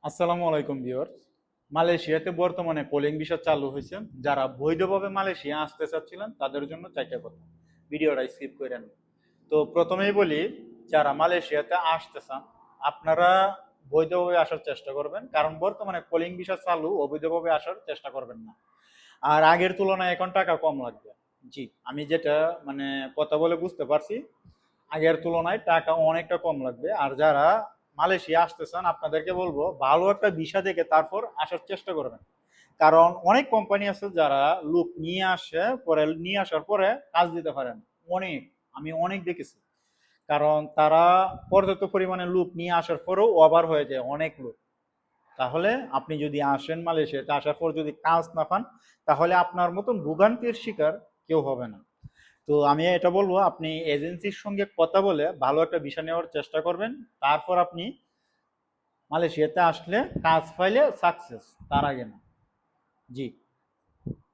আসসালামু আলাইকুম ভিউয়ার্স। মালয়েশিয়াতে বর্তমানে কলিং ভিসা চালু হয়েছে। যারা বৈধভাবে মালয়েশিয়া আসতে চাচ্ছিলেন তাদের জন্য চারটা কথা, ভিডিওটা স্কিপ করেন। তো প্রথমেই বলি, যারা মালয়েশিয়াতে আসতে চান আপনারা বৈধভাবে আসার চেষ্টা করবেন, কারণ বর্তমানে কলিং ভিসা চালু, অবৈধভাবে আসার চেষ্টা করবেন না। আর আগের তুলনায় এখন টাকা কম লাগবে। জি, আমি যেটা মানে কথা বলে বুঝতে পারছি, আগের তুলনায় টাকা অনেকটা কম লাগবে। আর যারা মালয়েশিয়া আসতে চান আপনাদেরকে বলবো ভালো একটা ভিসা দেখে তারপর আসার চেষ্টা করবেন, কারণ অনেক কোম্পানি আছে যারা লোক নিয়ে আসে, পরে নিয়ে আসার পরে কাজ দিতে পারেন। অনেক, আমি অনেক দেখেছি। কারণ তারা পর্যাপ্ত পরিমাণে লোক নিয়ে আসার পরেও ওভার হয়ে যায় অনেক লোক। তাহলে আপনি যদি আসেন মালয়েশিয়াতে, আসার পর যদি কাজ না পান, তাহলে আপনার মতন ভোগান্তির শিকার কেউ হবে না। তো আমি এটা বলবো, আপনি এজেন্সির সঙ্গে কথা বলে ভালো একটা ভিসা নেওয়ার চেষ্টা করবেন। তারপর আপনি মালয়েশিয়াতে আসলে কাজ পাইলে সাকসেস, তার আগে না। জি।